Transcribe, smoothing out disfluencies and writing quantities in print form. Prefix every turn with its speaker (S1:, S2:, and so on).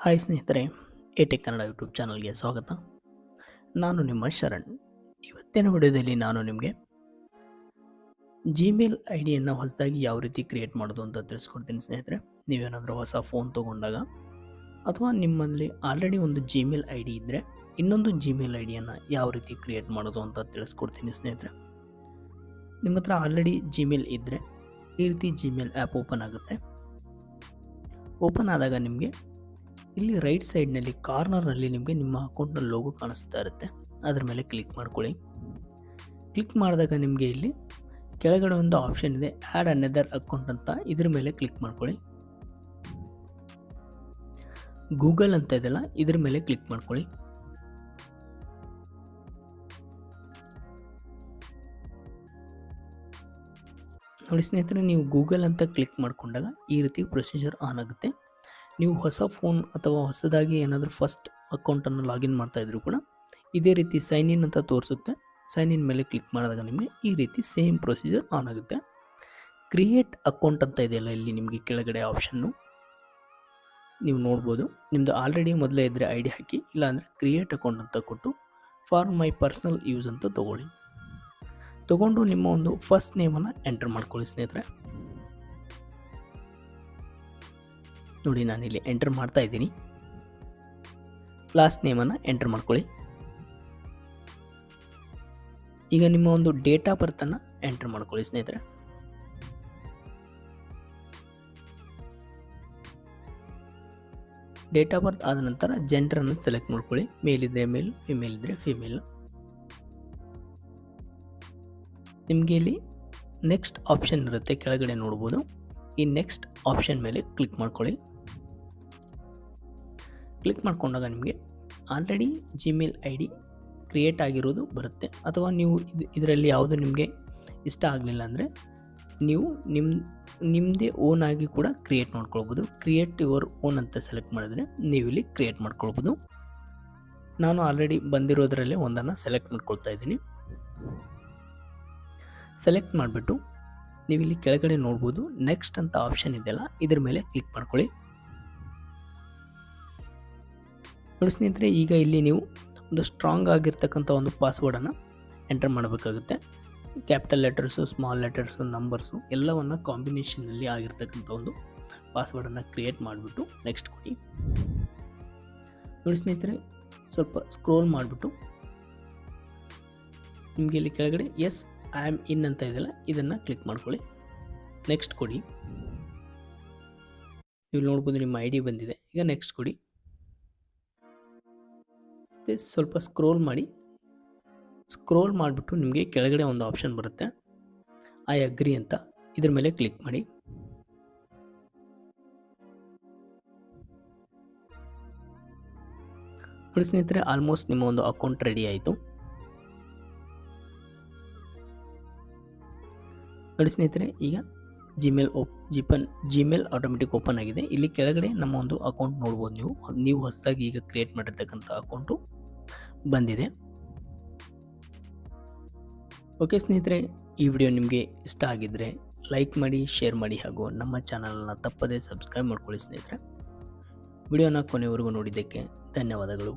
S1: Hi ಸ್ನೇಹಿತರೆ, ಎಟೆಕ್ Kannada YouTube ಚಾನಲ್ಗೆ ಸ್ವಾಗತ. ನಾನು ನಿಮ್ಮ ಶರಣ್. ಇವತ್ತಿನ ವಿಡಿಯೋದಲ್ಲಿ ನಾನು ನಿಮಗೆ ಜಿಮೇಲ್ ಐ ಡಿಯನ್ನು ಹೊಸದಾಗಿ ಯಾವ ರೀತಿ ಕ್ರಿಯೇಟ್ ಮಾಡೋದು ಅಂತ ತಿಳಿಸ್ಕೊಡ್ತೀನಿ ಸ್ನೇಹಿತರೆ. ನೀವೇನಾದರೂ ಹೊಸ ಫೋನ್ ತೊಗೊಂಡಾಗ ಅಥವಾ ನಿಮ್ಮಲ್ಲಿ ಆಲ್ರೆಡಿ ಒಂದು ಜಿಮೇಲ್ ಐ ಡಿ ಇದ್ದರೆ ಇನ್ನೊಂದು ಜಿಮೇಲ್ ಐ ಡಿಯನ್ನು ಯಾವ ರೀತಿ ಕ್ರಿಯೇಟ್ ಮಾಡೋದು ಅಂತ ತಿಳಿಸ್ಕೊಡ್ತೀನಿ ಸ್ನೇಹಿತರೆ. ನಿಮ್ಮ ಹತ್ರ ಆಲ್ರೆಡಿ ಜಿಮೇಲ್ ಇದ್ದರೆ ಈ ರೀತಿ ಜಿಮೇಲ್ ಆ್ಯಪ್ ಓಪನ್ ಆಗುತ್ತೆ. ಓಪನ್ ಆದಾಗ ನಿಮಗೆ ಇಲ್ಲಿ ರೈಟ್ ಸೈಡ್ನಲ್ಲಿ ಕಾರ್ನರ್ನಲ್ಲಿ ನಿಮಗೆ ನಿಮ್ಮ ಅಕೌಂಟ್ನ ಲೋಗೋ ಕಾಣಿಸ್ತಾ ಇರುತ್ತೆ. ಅದರ ಮೇಲೆ ಕ್ಲಿಕ್ ಮಾಡ್ಕೊಳ್ಳಿ. ಕ್ಲಿಕ್ ಮಾಡಿದಾಗ ನಿಮಗೆ ಇಲ್ಲಿ ಕೆಳಗಡೆ ಒಂದು ಆಪ್ಷನ್ ಇದೆ, ಆ್ಯಡ್ ಅನದರ್ ಅಕೌಂಟ್ ಅಂತ. ಇದ್ರ ಮೇಲೆ ಕ್ಲಿಕ್ ಮಾಡ್ಕೊಳ್ಳಿ. ಗೂಗಲ್ ಅಂತ ಇದೆಯಲ್ಲ, ಇದ್ರ ಮೇಲೆ ಕ್ಲಿಕ್ ಮಾಡ್ಕೊಳ್ಳಿ. ನೋಡಿ ಸ್ನೇಹಿತರೆ, ನೀವು ಗೂಗಲ್ ಅಂತ ಕ್ಲಿಕ್ ಮಾಡಿಕೊಂಡಾಗ ಈ ರೀತಿ ಪ್ರೊಸೀಜರ್ ಆನ್ ಆಗುತ್ತೆ. ನೀವು ಹೊಸ ಫೋನ್ ಅಥವಾ ಹೊಸದಾಗಿ ಏನಾದರೂ ಫಸ್ಟ್ ಅಕೌಂಟನ್ನು ಲಾಗಿನ್ ಮಾಡ್ತಾ ಇದ್ರು ಕೂಡ ಇದೇ ರೀತಿ ಸೈನ್ ಇನ್ ಅಂತ ತೋರಿಸುತ್ತೆ. ಸೈನ್ ಇನ್ ಮೇಲೆ ಕ್ಲಿಕ್ ಮಾಡಿದಾಗ ನಿಮಗೆ ಈ ರೀತಿ ಸೇಮ್ ಪ್ರೊಸೀಜರ್ ಆನ್ ಆಗುತ್ತೆ. ಕ್ರಿಯೇಟ್ ಅಕೌಂಟ್ ಅಂತ ಇದೆಯಲ್ಲ, ಇಲ್ಲಿ ನಿಮಗೆ ಕೆಳಗಡೆ ಆಪ್ಷನ್ನು ನೀವು ನೋಡ್ಬೋದು. ನಿಮ್ಮದು ಆಲ್ರೆಡಿ ಮೊದಲೇ ಇದ್ದರೆ ಐ ಡಿ ಹಾಕಿ, ಇಲ್ಲಾಂದರೆ ಕ್ರಿಯೇಟ್ ಅಕೌಂಟ್ ಅಂತ ಕೊಟ್ಟು ಫಾರ್ ಮೈ ಪರ್ಸನಲ್ ಯೂಸ್ ಅಂತ ತೊಗೊಂಡು ನಿಮ್ಮ ಒಂದು ಫಸ್ಟ್ ನೇಮನ್ನು ಎಂಟರ್ ಮಾಡ್ಕೊಳ್ಳಿ ಸ್ನೇಹಿತರೆ. ನೋಡಿ, ನಾನಿಲ್ಲಿ ಎಂಟರ್ ಮಾಡ್ತಾ ಇದ್ದೀನಿ. ಲಾಸ್ಟ್ ನೇಮನ್ನು ಎಂಟರ್ ಮಾಡ್ಕೊಳ್ಳಿ. ಈಗ ನಿಮ್ಮ ಒಂದು ಡೇಟ್ ಆಫ್ ಬರ್ತನ್ನು ಎಂಟರ್ ಮಾಡ್ಕೊಳ್ಳಿ ಸ್ನೇಹಿತರೆ. ಡೇಟ್ ಆಫ್ ಬರ್ತ್ ಆದ ನಂತರ ಜೆಂಡರನ್ನು ಸೆಲೆಕ್ಟ್ ಮಾಡ್ಕೊಳ್ಳಿ. ಮೇಲ್ ಇದ್ದರೆ ಮೇಲ್, ಫಿಮೇಲ್ ಇದ್ದರೆ ಫಿಮೇಲ್. ನಿಮಗೆ ಇಲ್ಲಿ ನೆಕ್ಸ್ಟ್ ಆಪ್ಷನ್ ಇರುತ್ತೆ, ಕೆಳಗಡೆ ನೋಡ್ಬೋದು. ಈ ನೆಕ್ಸ್ಟ್ ಆಪ್ಷನ್ ಮೇಲೆ ಕ್ಲಿಕ್ ಮಾಡ್ಕೊಳ್ಳಿ. ಕ್ಲಿಕ್ ಮಾಡ್ಕೊಂಡಾಗ ನಿಮಗೆ already Gmail I D create ಆಗಿರೋದು ಬರುತ್ತೆ. ಅಥವಾ ನೀವು ಇದರಲ್ಲಿ ಯಾವುದು ನಿಮಗೆ ಇಷ್ಟ ಆಗಲಿಲ್ಲ ಅಂದರೆ ನೀವು ನಿಮ್ಮದೇ ಓನ್ ಆಗಿ ಕೂಡ ಕ್ರಿಯೇಟ್ ಮಾಡ್ಕೊಳ್ಬೋದು. ಕ್ರಿಯೇಟ್ ಯುವರ್ ಓನ್ ಅಂತ ಸೆಲೆಕ್ಟ್ ಮಾಡಿದ್ರೆ ನೀವು ಇಲ್ಲಿ ಕ್ರಿಯೇಟ್ ಮಾಡ್ಕೊಳ್ಬೋದು. ನಾನು ಆಲ್ರೆಡಿ ಬಂದಿರೋದ್ರಲ್ಲೇ ಒಂದನ್ನು ಸೆಲೆಕ್ಟ್ ಮಾಡ್ಕೊಳ್ತಾ ಇದ್ದೀನಿ. ಸೆಲೆಕ್ಟ್ ಮಾಡಿಬಿಟ್ಟು ನೀವು ಇಲ್ಲಿ ಕೆಳಗಡೆ ನೋಡ್ಬೋದು, ನೆಕ್ಸ್ಟ್ ಅಂತ ಆಪ್ಷನ್ ಇದೆಯಲ್ಲ, ಇದ್ರ ಮೇಲೆ ಕ್ಲಿಕ್ ಮಾಡ್ಕೊಳ್ಳಿ. ನೋಡಿ ಸ್ನೇಹಿತರೆ, ಈಗ ಇಲ್ಲಿ ನೀವು ಒಂದು ಸ್ಟ್ರಾಂಗ್ ಆಗಿರ್ತಕ್ಕಂಥ ಒಂದು ಪಾಸ್ವರ್ಡನ್ನು ಎಂಟರ್ ಮಾಡಬೇಕಾಗುತ್ತೆ. Capital letters, small letters, numbers ಎಲ್ಲವನ್ನು ಕಾಂಬಿನೇಷನಲ್ಲಿ ಆಗಿರ್ತಕ್ಕಂಥ ಒಂದು ಪಾಸ್ವರ್ಡನ್ನು ಕ್ರಿಯೇಟ್ ಮಾಡಿಬಿಟ್ಟು ನೆಕ್ಸ್ಟ್ ಕೊಡಿ. ನೋಡಿ ಸ್ನೇಹಿತರೆ, ಸ್ವಲ್ಪ ಸ್ಕ್ರೋಲ್ ಮಾಡಿಬಿಟ್ಟು ನಿಮಗೆ ಇಲ್ಲಿ ಕೆಳಗಡೆ ಎಸ್ ಐ ಆಮ್ ಇನ್ ಅಂತ ಇದೆಯಲ್ಲ, ಇದನ್ನು ಕ್ಲಿಕ್ ಮಾಡ್ಕೊಳ್ಳಿ. ನೆಕ್ಸ್ಟ್ ಕೊಡಿ. ನೀವು ನೋಡ್ಬೋದು ನಿಮ್ಮ ಐ ಡಿ ಬಂದಿದೆ. ಈಗ ನೆಕ್ಸ್ಟ್ ಕೊಡಿ. ಸ್ವಲ್ಪ ಸ್ಕ್ರೋಲ್ ಮಾಡಿ. ಸ್ಕ್ರೋಲ್ ಮಾಡಿಬಿಟ್ಟು ನಿಮಗೆ ಕೆಳಗಡೆ ಒಂದು ಆಪ್ಷನ್ ಬರುತ್ತೆ, ಐ ಅಗ್ರಿ ಅಂತ. ಇದ್ರ ಮೇಲೆ ಕ್ಲಿಕ್ ಮಾಡಿ. ನೋಡಿ ಸ್ನೇಹಿತರೆ, ಆಲ್ಮೋಸ್ಟ್ ನಿಮ್ಮ ಒಂದು ಅಕೌಂಟ್ ರೆಡಿ ಆಯಿತು. ನೋಡಿ ಸ್ನೇಹಿತರೆ, ಈಗ ಜಿಮೇಲ್ ಆಟೋಮೆಟಿಕ್ ಓಪನ್ ಆಗಿದೆ. ಇಲ್ಲಿ ಕೆಳಗಡೆ ನಮ್ಮ ಒಂದು ಅಕೌಂಟ್ ನೋಡ್ಬೋದು. ನೀವು ಹೊಸದಾಗಿ ಈಗ ಕ್ರಿಯೇಟ್ ಮಾಡಿರ್ತಕ್ಕಂಥ ಅಕೌಂಟು ಬಂದಿದೆ. ಓಕೆ ಸ್ನೇಹಿತರೆ, ಈ ವಿಡಿಯೋ ನಿಮಗೆ ಇಷ್ಟ ಆಗಿದ್ದರೆ ಲೈಕ್ ಮಾಡಿ, ಶೇರ್ ಮಾಡಿ, ಹಾಗೂ ನಮ್ಮ ಚಾನಲನ್ನು ತಪ್ಪದೇ ಸಬ್ಸ್ಕ್ರೈಬ್ ಮಾಡ್ಕೊಳ್ಳಿ ಸ್ನೇಹಿತರೆ. ವಿಡಿಯೋನ ಕೊನೆವರೆಗೂ ನೋಡಿದ್ದಕ್ಕೆ ಧನ್ಯವಾದಗಳು.